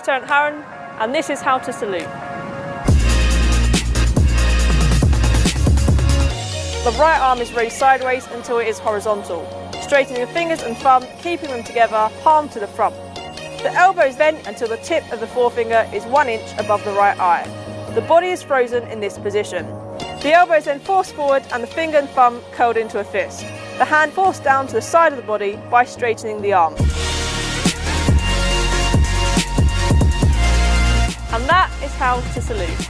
Lieutenant Harron, and this is how to salute. The right arm is raised sideways until it is horizontal, straightening the fingers and thumb, keeping them together, palm to the front. The elbow is bent until the tip of the forefinger is 1 inch above the right eye. The body is frozen in this position. The elbow is then forced forward and the finger and thumb curled into a fist. The hand forced down to the side of the body by straightening the arm. And that is how to salute.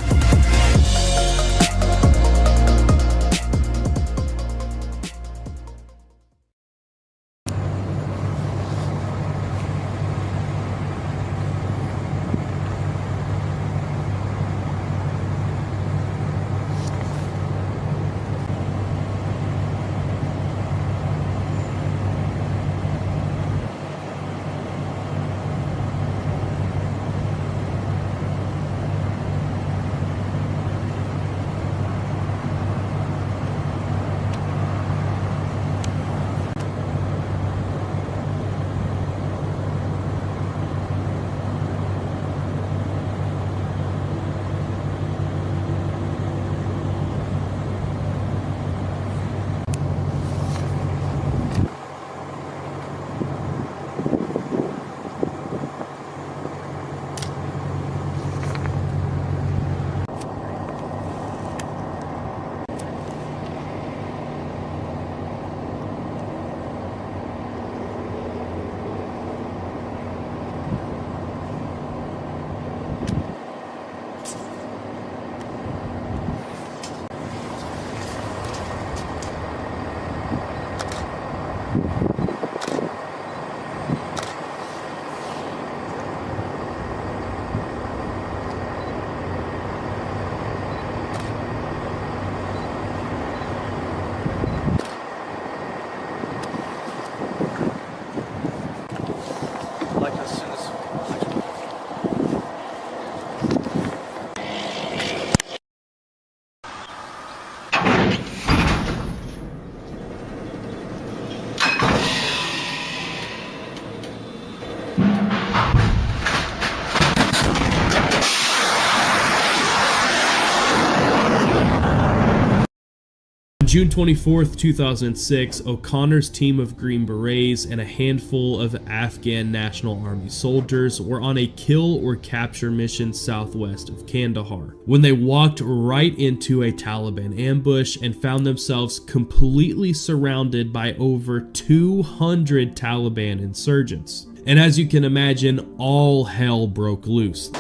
June 24th, 2006, O'Connor's team of Green Berets and a handful of Afghan National Army soldiers were on a kill or capture mission southwest of Kandahar when they walked right into a Taliban ambush and found themselves completely surrounded by over 200 Taliban insurgents. And as you can imagine, all hell broke loose.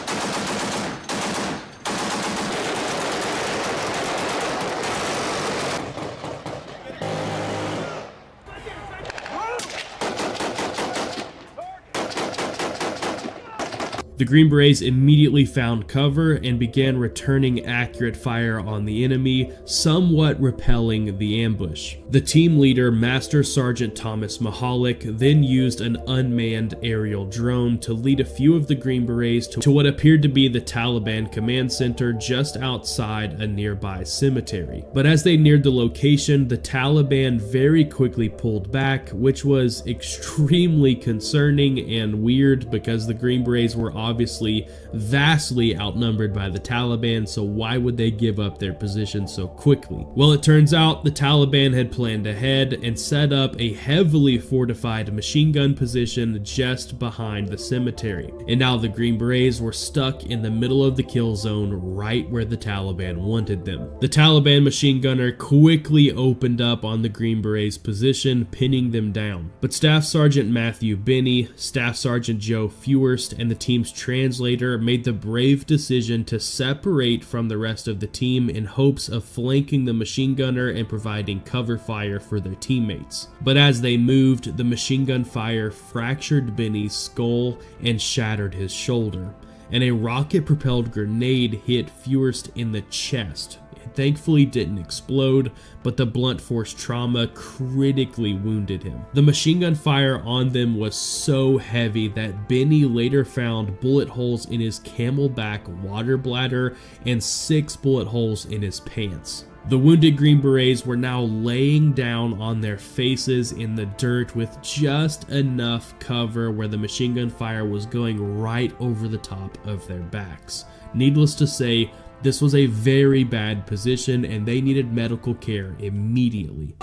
The Green Berets immediately found cover and began returning accurate fire on the enemy, somewhat repelling the ambush. The team leader, Master Sergeant Thomas Mahalik, then used an unmanned aerial drone to lead a few of the Green Berets to what appeared to be the Taliban command center just outside a nearby cemetery. But as they neared the location, the Taliban very quickly pulled back, which was extremely concerning and weird because the Green Berets were obviously vastly outnumbered by the Taliban, so why would they give up their position so quickly? Well, it turns out the Taliban had planned ahead and set up a heavily fortified machine gun position just behind the cemetery. And now the Green Berets were stuck in the middle of the kill zone right where the Taliban wanted them. The Taliban machine gunner quickly opened up on the Green Berets position, pinning them down. But Staff Sergeant Matthew Binney, Staff Sergeant Joe Fewhurst, and the team's translator made the brave decision to separate from the rest of the team in hopes of flanking the machine gunner and providing cover fire for their teammates. But as they moved, the machine gun fire fractured Binney's skull and shattered his shoulder, and a rocket-propelled grenade hit Fewhurst in the chest. It thankfully didn't explode, but the blunt force trauma critically wounded him. The machine gun fire on them was so heavy that Binney later found bullet holes in his camelback water bladder and 6 bullet holes in his pants. The wounded Green Berets were now laying down on their faces in the dirt with just enough cover where the machine gun fire was going right over the top of their backs. Needless to say, this was a very bad position and they needed medical care immediately.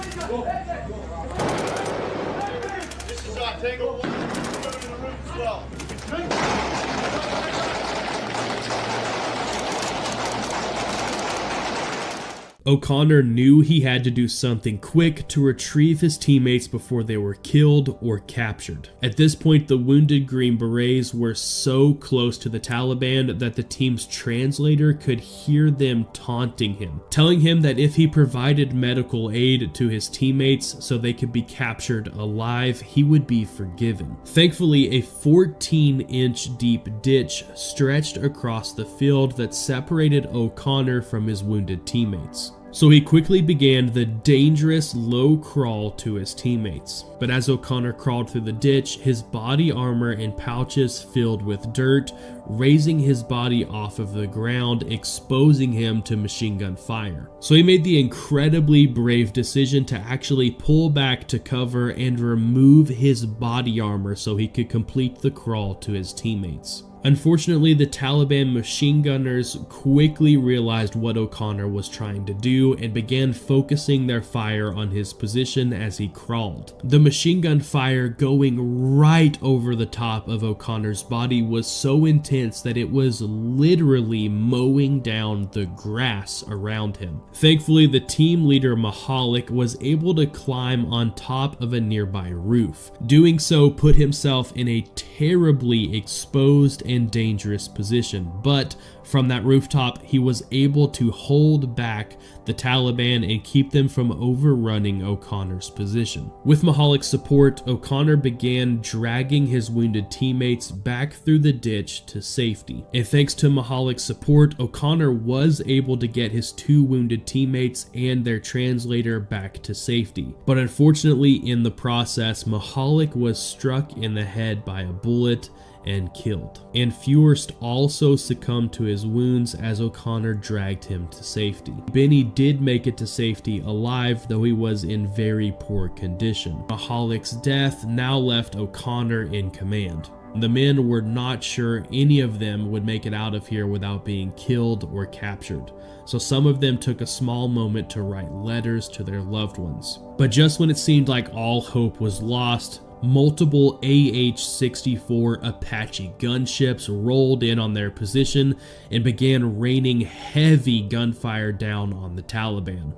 This is Tango 1. Go to the roof as well. O'Connor knew he had to do something quick to retrieve his teammates before they were killed or captured. At this point, the wounded Green Berets were so close to the Taliban that the team's translator could hear them taunting him, telling him that if he provided medical aid to his teammates so they could be captured alive, he would be forgiven. Thankfully, a 14-inch deep ditch stretched across the field that separated O'Connor from his wounded teammates. So he quickly began the dangerous low crawl to his teammates. But as O'Connor crawled through the ditch, his body armor and pouches filled with dirt, raising his body off of the ground, exposing him to machine gun fire. So he made the incredibly brave decision to actually pull back to cover and remove his body armor so he could complete the crawl to his teammates. Unfortunately, the Taliban machine gunners quickly realized what O'Connor was trying to do and began focusing their fire on his position as he crawled. The machine gun fire going right over the top of O'Connor's body was so intense that it was literally mowing down the grass around him. Thankfully, the team leader Mahalik was able to climb on top of a nearby roof. Doing so put himself in a terribly exposed and dangerous position, but from that rooftop he was able to hold back the Taliban and keep them from overrunning O'Connor's position. With Mahalik's support, O'Connor began dragging his wounded teammates back through the ditch to safety. And thanks to Mahalik's support, O'Connor was able to get his two wounded teammates and their translator back to safety. But unfortunately, in the process, Mahalik was struck in the head by a bullet and killed. And Fewhurst also succumbed to his wounds as O'Connor dragged him to safety. Benny did make it to safety alive, though he was in very poor condition. Mahalik's death now left O'Connor in command. The men were not sure any of them would make it out of here without being killed or captured, so some of them took a small moment to write letters to their loved ones. But just when it seemed like all hope was lost, multiple AH-64 Apache gunships rolled in on their position and began raining heavy gunfire down on the Taliban.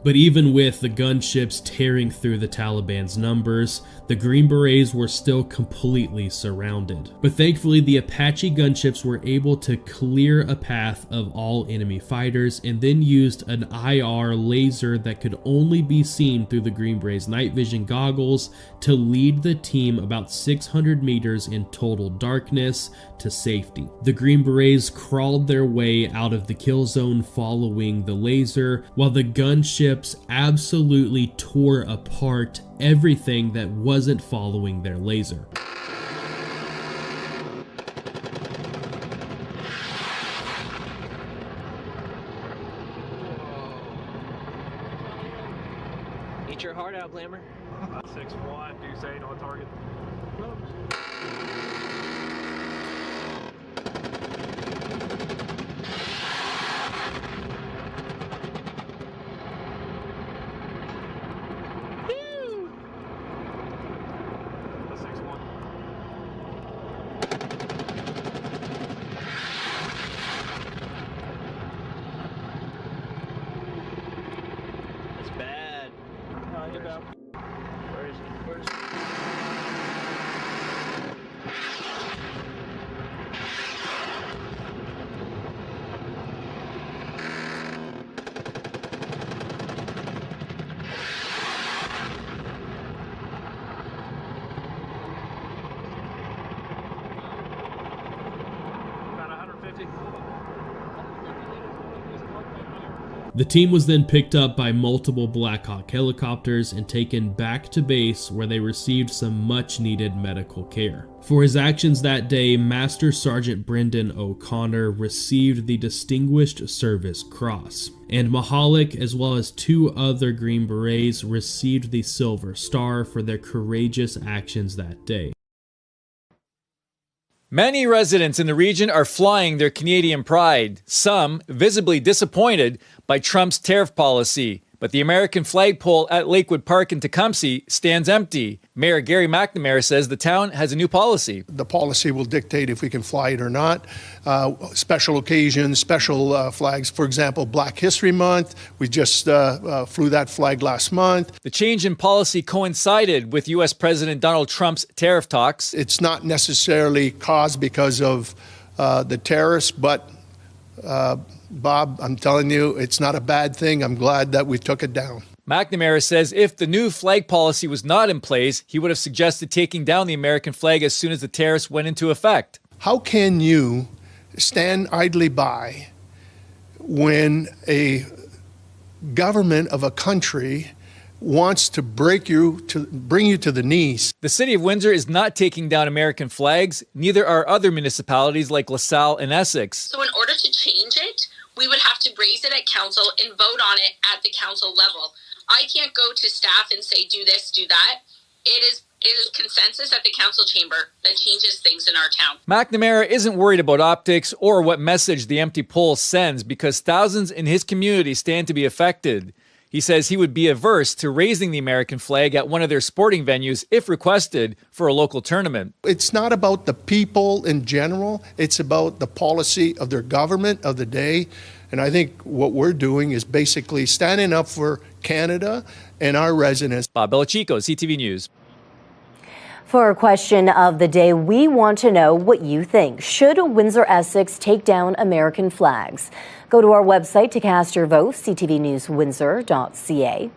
But even with the gunships tearing through the Taliban's numbers, the Green Berets were still completely surrounded. But thankfully, the Apache gunships were able to clear a path of all enemy fighters and then used an IR laser that could only be seen through the Green Berets' night vision goggles to lead the team about 600 meters in total darkness to safety. The Green Berets crawled their way out of the kill zone following the laser, while the gunships absolutely tore apart everything that wasn't following their laser. Eat your heart out, Blammer. 6-1, Deuce 8 on target. It's bad. Where is he? Where is he? About 150. The team was then picked up by multiple Black Hawk helicopters and taken back to base where they received some much needed medical care. For his actions that day, Master Sergeant Brendan O'Connor received the Distinguished Service Cross, and Mahalik, as well as 2 other Green Berets, received the Silver Star for their courageous actions that day. Many residents in the region are flying their Canadian pride, some visibly disappointed by Trump's tariff policy. But the American flagpole at Lakewood Park in Tecumseh stands empty. Mayor Gary McNamara says the town has a new policy. The policy will dictate if we can fly it or not. Special occasions, special flags. For example, Black History Month. We just flew that flag last month. The change in policy coincided with U.S. President Donald Trump's tariff talks. It's not necessarily caused because of the tariffs, but Bob, I'm telling you, it's not a bad thing. I'm glad that we took it down. McNamara says if the new flag policy was not in place, he would have suggested taking down the American flag as soon as the tariffs went into effect. How can you stand idly by when a government of a country wants to bring you to the knees? The city of Windsor is not taking down American flags. Neither are other municipalities like LaSalle and Essex. So in order to change it, we would have to raise it at council and vote on it at the council level. I can't go to staff and say, do this, do that. It is consensus at the council chamber that changes things in our town. McNamara isn't worried about optics or what message the empty pole sends because thousands in his community stand to be affected. He says he would be averse to raising the American flag at one of their sporting venues if requested for a local tournament. It's not about the people in general. It's about the policy of their government of the day. And I think what we're doing is basically standing up for Canada and our residents. Bob Belichico, CTV News. For our question of the day, we want to know what you think. Should Windsor-Essex take down American flags? Go to our website to cast your vote, ctvnewswindsor.ca.